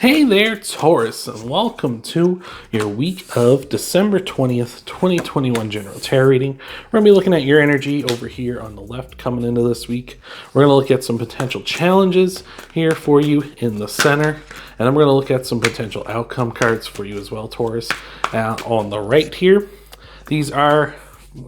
Hey there, Taurus, and welcome to your week of December 20th, 2021 General Tarot reading. We're going to be looking at your energy over here on the left coming into this week. We're going to look at some potential challenges here for you in the center, and I'm going to look at some potential outcome cards for you as well, Taurus. On the right here, these are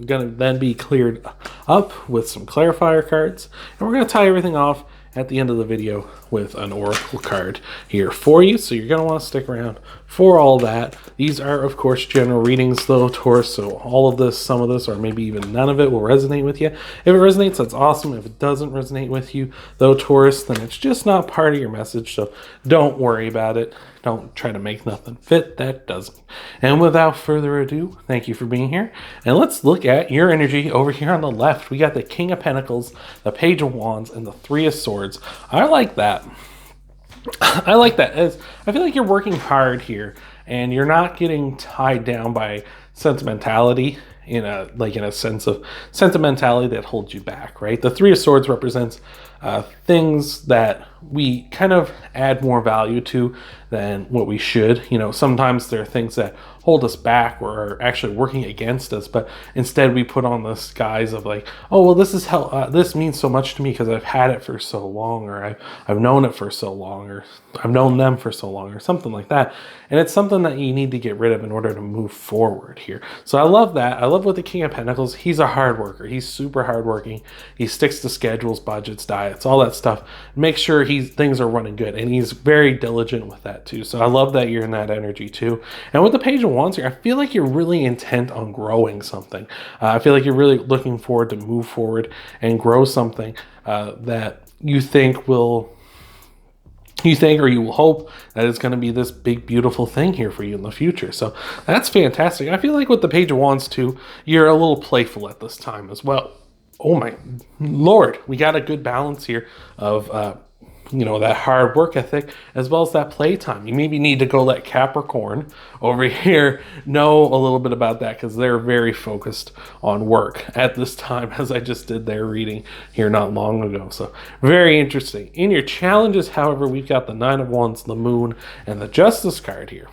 going to then be cleared up with some clarifier cards, and we're going to tie everything off at the end of the video with an oracle card here for you, so you're going to want to stick around for all that. These are of course general readings though, Taurus, so all of this, some of this, or maybe even none of it will resonate with you. If it resonates, that's awesome. If it doesn't resonate with you though, Taurus, then it's just not part of your message, so don't worry about it. Don't try to make nothing fit that doesn't. And without further ado, thank you for being here. And let's look at your energy over here on the left. We got the King of Pentacles, the Page of Wands, and the Three of Swords. I like that. I like that. As I feel like you're working hard here and you're not getting tied down by sentimentality in a sense of sentimentality that holds you back, right? The Three of Swords represents things that we kind of add more value to than what we should. You know, sometimes there are things that hold us back or are actually working against us, but instead we put on this guise of like, oh, well, this is how this means so much to me because I've had it for so long, or I've known it for so long, or I've known them for so long, or something like that. And it's something that you need to get rid of in order to move forward here. So I love that. I love with the King of Pentacles. He's a hard worker. He's super hardworking. He sticks to schedules, budgets, diets, all that stuff. Make sure things are running good, and he's very diligent with that too. So I love that you're in that energy too. And with the Page of Wands here, I feel like you're really intent on growing something. I feel like you're really looking forward to move forward and grow something that you think or you will hope that it's going to be this big, beautiful thing here for you in the future. So that's fantastic. I feel like with the Page of Wands too, you're a little playful at this time as well. Oh my Lord, we got a good balance here of that hard work ethic as well as that playtime. You maybe need to go let Capricorn over here know a little bit about that, because they're very focused on work at this time, as I just did their reading here not long ago. So very interesting. In your challenges, however, we've got the Nine of Wands, the Moon, and the Justice card here.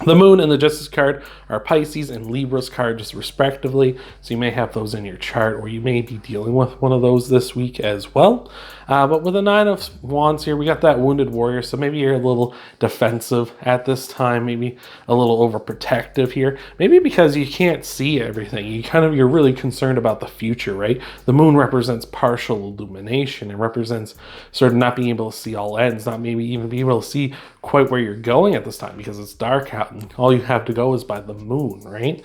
The Moon and the Justice card are Pisces and Libra's cards respectively, so you may have those in your chart, or you may be dealing with one of those this week as well. But with the Nine of Wands here, we got that Wounded Warrior, so maybe you're a little defensive at this time, maybe a little overprotective here, maybe because you can't see everything. You're really concerned about the future, right? The Moon represents partial illumination. It represents sort of not being able to see all ends, not maybe even being able to see quite where you're going at this time because it's dark out and all you have to go is by the moon, right?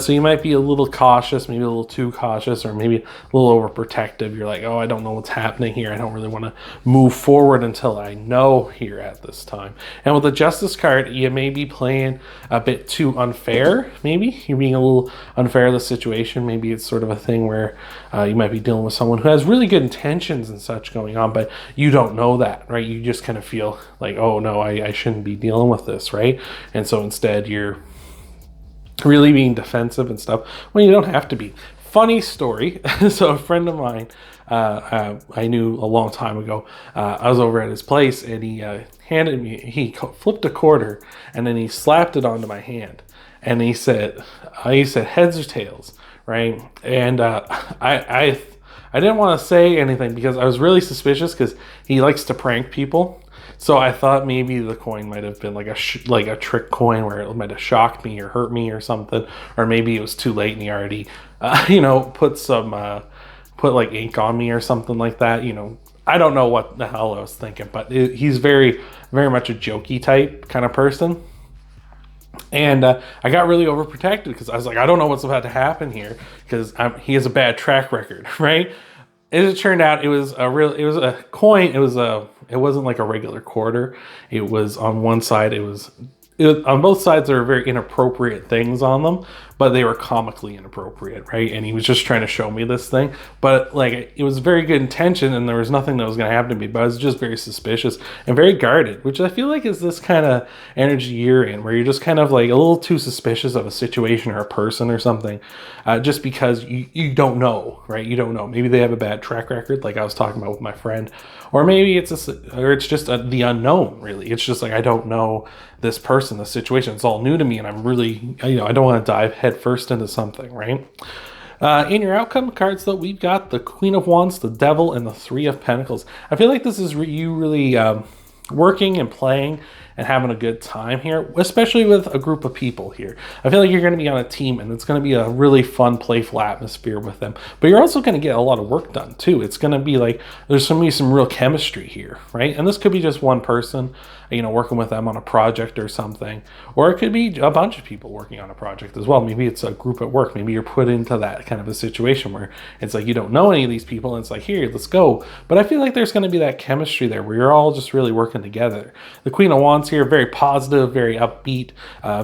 So you might be a little cautious, maybe a little too cautious, or maybe a little overprotective. You're like, oh, I don't know what's happening here. I don't really want to move forward until I know here at this time. And with the Justice card, you may be playing a bit too unfair. Maybe you're being a little unfair to the situation. Maybe it's sort of a thing where you might be dealing with someone who has really good intentions and such going on, but you don't know that, right? You just kind of feel like, oh no, I shouldn't be dealing with this, right? And so instead you're really being defensive and stuff when you don't have to be. Funny story. So a friend of mine I knew a long time ago, I was over at his place and he flipped a quarter and then he slapped it onto my hand and he said heads or tails, right? And I didn't want to say anything because I was really suspicious because he likes to prank people. So I thought maybe the coin might have been like a trick coin where it might have shocked me or hurt me or something, or maybe it was too late and he already, put like ink on me or something like that. I don't know what the hell I was thinking, but he's very, very much a jokey type kind of person. And I got really overprotected because I was like, I don't know what's about to happen here because he has a bad track record, right? As it turned out, it was a coin. It wasn't like a regular quarter. It was on one side, it was on both sides, there were very inappropriate things on them, but they were comically inappropriate, right? And he was just trying to show me this thing, but like it was very good intention, and there was nothing that was going to happen to me. But I was just very suspicious and very guarded, which I feel like is this kind of energy you're in, where you're just kind of like a little too suspicious of a situation or a person or something, just because you don't know, right? You don't know. Maybe they have a bad track record, like I was talking about with my friend, or maybe it's the unknown. Really, it's just like I don't know this person, this situation. It's all new to me, and I'm really, I don't want to dive headfirst into something, right? In your outcome cards, though, we've got the Queen of Wands, the Devil, and the Three of Pentacles. I feel like this is you really working and playing and having a good time here, especially with a group of people here. I feel like you're going to be on a team, and it's going to be a really fun, playful atmosphere with them. But you're also going to get a lot of work done, too. It's going to be like there's going to be some real chemistry here, right? And this could be just one person, working with them on a project or something. Or it could be a bunch of people working on a project as well. Maybe it's a group at work. Maybe you're put into that kind of a situation where it's like you don't know any of these people, and it's like, here, let's go. But I feel like there's going to be that chemistry there where you're all just really working together. The Queen of Wands here, very positive, very upbeat,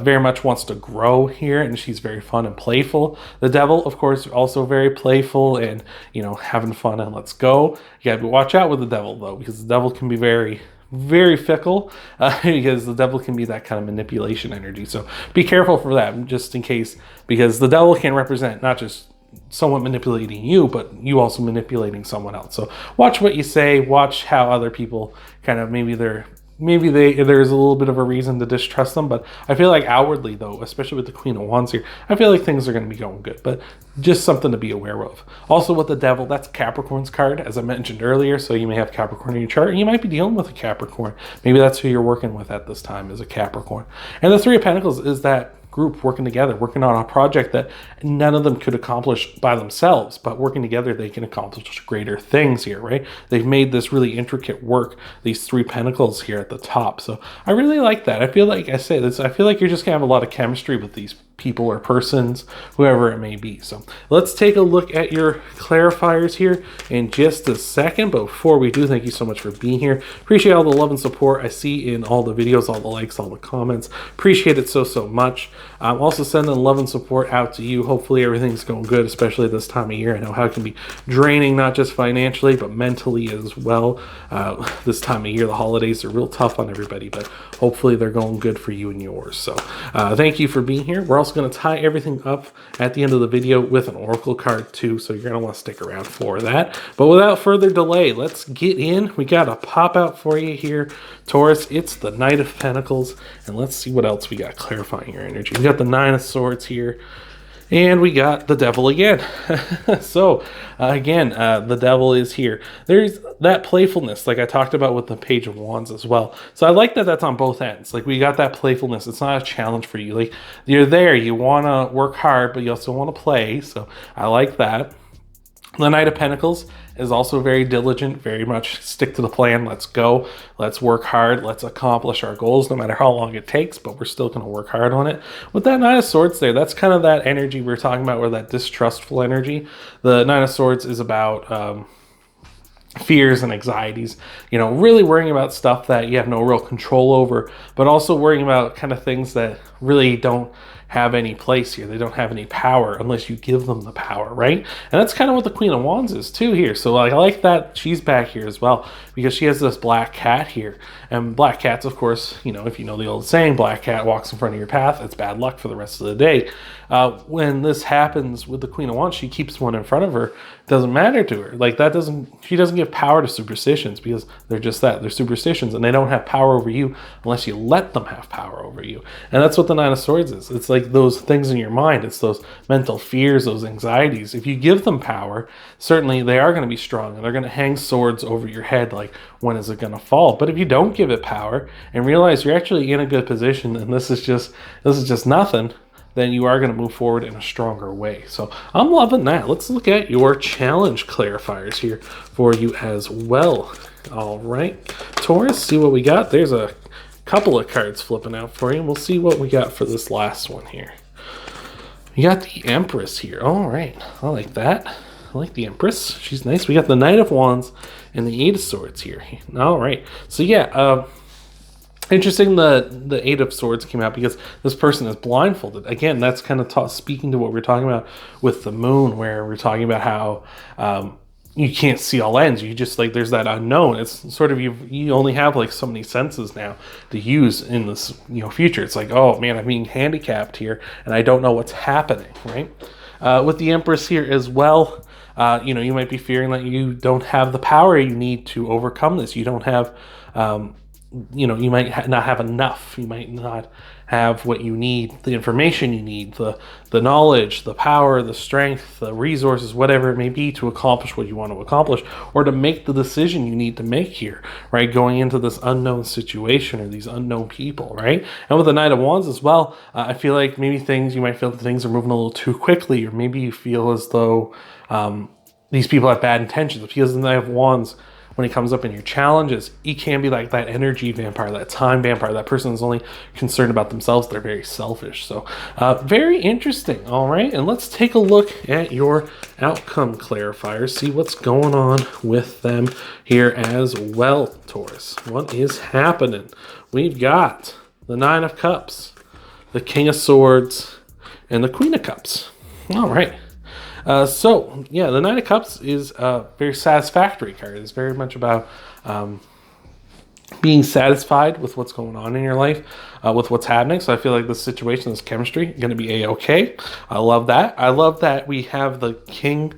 very much wants to grow here, and she's very fun and playful. The Devil, of course, also very playful and, having fun and let's go. You got to watch out with the Devil, though, because the Devil can be very fickle, because the Devil can be that kind of manipulation energy. So be careful for that, just in case, because the Devil can represent not just somewhat manipulating you, but you also manipulating someone else. So watch what you say, watch how other people kind of, there's a little bit of a reason to distrust them, but I feel like outwardly, though, especially with the Queen of Wands here, I feel like things are going to be going good, but just something to be aware of. Also with the Devil, that's Capricorn's card, as I mentioned earlier, so you may have Capricorn in your chart, and you might be dealing with a Capricorn. Maybe that's who you're working with at this time, is a Capricorn. And the Three of Pentacles is that group working together, working on a project that none of them could accomplish by themselves, but working together they can accomplish greater things here, right? They've made this really intricate work, these three pentacles here at the top. So I really like that. I feel like I say this, I feel like you're just gonna have a lot of chemistry with these people or persons, whoever it may be. So let's take a look at your clarifiers here in just a second. But before we do, thank you so much for being here. Appreciate all the love and support I see in all the videos, all the likes, all the comments. Appreciate it so much. I'm also sending love and support out to you. Hopefully everything's going good, especially this time of year. I know how it can be draining, not just financially, but mentally as well. This time of year, the holidays are real tough on everybody, but hopefully they're going good for you and yours. So thank you for being here. We're also going to tie everything up at the end of the video with an oracle card too, so you're going to want to stick around for that. But without further delay, let's get in. We got a pop out for you here, Taurus. It's the Knight of Pentacles, and let's see what else we got clarifying your energy. We got the Nine of Swords here, and we got the Devil again. So again, the Devil is here. There's that playfulness like I talked about with the Page of Wands as well. So I like that that's on both ends. Like we got that playfulness. It's not a challenge for you. Like you're there, you want to work hard, but you also want to play. So I like that. The Knight of Pentacles is also very diligent, very much stick to the plan. Let's go. Let's work hard. Let's accomplish our goals, no matter how long it takes, but we're still going to work hard on it. With that Nine of Swords there, that's kind of that energy we were talking about, where that distrustful energy. The Nine of Swords is about fears and anxieties, really worrying about stuff that you have no real control over, but also worrying about kind of things that really don't have any place here. They don't have any power unless you give them the power, right? And that's kind of what the Queen of Wands is too here. So I like that she's back here as well, because she has this black cat here. And black cats, of course, if you know the old saying, black cat walks in front of your path, it's bad luck for the rest of the day. When this happens with the Queen of Wands, she keeps one in front of her. It doesn't matter to her. Like she doesn't give power to superstitions, because they're just that. They're superstitions, and they don't have power over you unless you let them have power over you. And that's what the Nine of Swords is. It's like those things in your mind. It's those mental fears, those anxieties. If you give them power, certainly they are going to be strong, and they're going to hang swords over your head like, when is it going to fall? But if you don't give it power and realize you're actually in a good position and this is just nothing, then you are going to move forward in a stronger way. So I'm loving that. Let's look at your challenge clarifiers here for you as well. All right, Taurus, see what we got. There's a couple of cards flipping out for you. We'll see what we got for this last one here. We got the Empress here. All right, I like that. I like the Empress. She's nice. We got the Knight of Wands and the Eight of Swords here. All right. So yeah, Interesting, the Eight of Swords came out because this person is blindfolded. Again, that's kind of speaking to what we're talking about with the moon, where we're talking about how you can't see all ends. You just like there's that unknown. It's sort of you only have like so many senses now to use in this future. It's like, oh man, I'm being handicapped here, and I don't know what's happening, right? With the Empress here as well, you might be fearing that you don't have the power you need to overcome this. You don't have you might not have enough. You might not have what you need, the information you need, the knowledge, the power, the strength, the resources, whatever it may be to accomplish what you want to accomplish, or to make the decision you need to make here, right? Going into this unknown situation or these unknown people, right? And with the Knight of Wands as well, I feel like maybe you might feel that things are moving a little too quickly, or maybe you feel as though these people have bad intentions. Because the Knight of Wands, when it comes up in your challenges, he can be like that energy vampire, that time vampire. That person is only concerned about themselves. They're very selfish. So very interesting. All right. And let's take a look at your outcome clarifiers. See what's going on with them here as well, Taurus. What is happening? We've got the Nine of Cups, the King of Swords, and the Queen of Cups. All right. The Nine of Cups is a very satisfactory card. It's very much about being satisfied with what's going on in your life, with what's happening. So I feel like this situation, this chemistry, going to be a-okay. I love that. I love that we have the King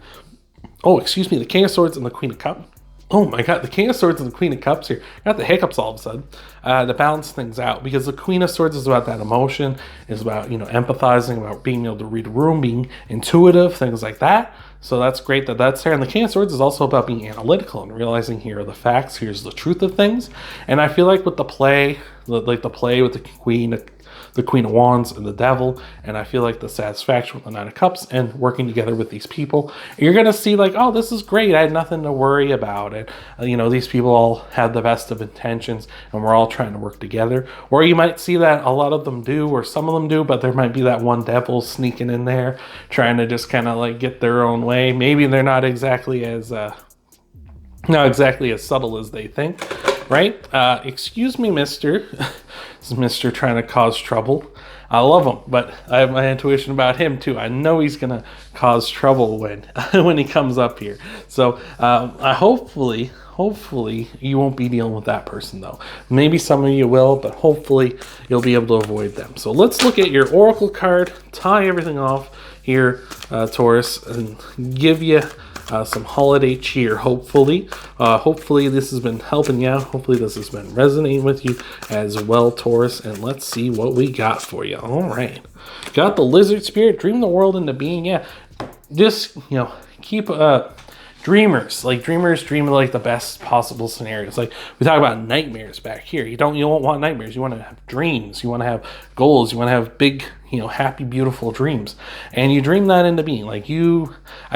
of Swords and the Queen of Cups. Oh my God, the King of Swords and the Queen of Cups here. Got the hiccups all of a sudden to balance things out, because the Queen of Swords is about that emotion, is about, empathizing, about being able to read a room, being intuitive, things like that. So that's great that that's there. And the King of Swords is also about being analytical and realizing here are the facts, here's the truth of things. And I feel like with the play with the Queen of Wands and the Devil, and I feel like the satisfaction with the Nine of Cups and working together with these people, you're going to see like, oh, this is great. I had nothing to worry about. And, these people all have the best of intentions and we're all trying to work together. Or you might see that a lot of them do, or some of them do, but there might be that one devil sneaking in there trying to just kind of like get their own way. Maybe they're not exactly as subtle as they think, right? Excuse me, mister. This is Mr. trying to cause trouble. I love him, but I have my intuition about him too. I know he's gonna cause trouble when he comes up here. So hopefully you won't be dealing with that person though. Maybe some of you will, but hopefully you'll be able to avoid them. So let's look at your oracle card, tie everything off here, Taurus, and give you some holiday cheer, hopefully. Hopefully this has been helping you out. Hopefully this has been resonating with you as well, Taurus. And let's see what we got for you. All right. Got the Lizard Spirit, dream the world into being. Yeah, just, keep dreamers dream of like the best possible scenarios. Like we talk about nightmares back here. You don't want nightmares. You want to have dreams. You want to have goals. You want to have big, happy, beautiful dreams. And you dream that into being. I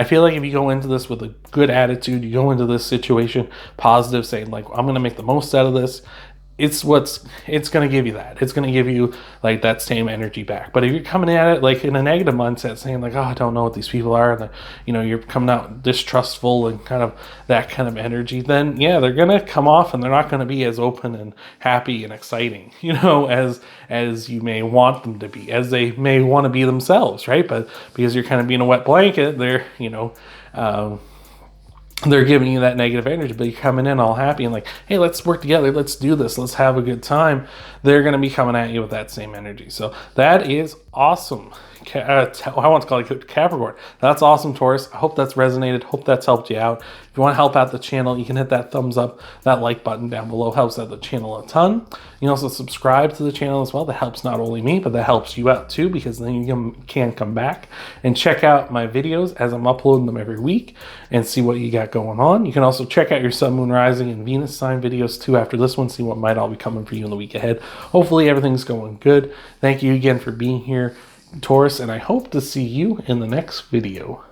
feel like if you go into this with a good attitude, you go into this situation positive, saying like, I'm going to make the most out of this. It's going to give you that. It's going to give you like that same energy back. But if you're coming at it like in a negative mindset, saying like, oh, I don't know what these people are, and you're coming out distrustful and kind of that kind of energy, then yeah, they're going to come off and they're not going to be as open and happy and exciting, as you may want them to be, as they may want to be themselves, right? But because you're kind of being a wet blanket, they're giving you that negative energy, but you're coming in all happy and like, hey, let's work together. Let's do this. Let's have a good time. They're going to be coming at you with that same energy. So that is awesome. I want to call it Capricorn. That's awesome, Taurus. I hope that's resonated. Hope that's helped you out. If you want to help out the channel, you can hit that thumbs up, that like button down below. Helps out the channel a ton. You can also subscribe to the channel as well. That helps not only me, but that helps you out too, because then you can come back and check out my videos as I'm uploading them every week and see what you got going on. You can also check out your Sun, Moon, Rising, and Venus sign videos too after this one. See what might all be coming for you in the week ahead. Hopefully everything's going good. Thank you again for being here, Taurus, and I hope to see you in the next video.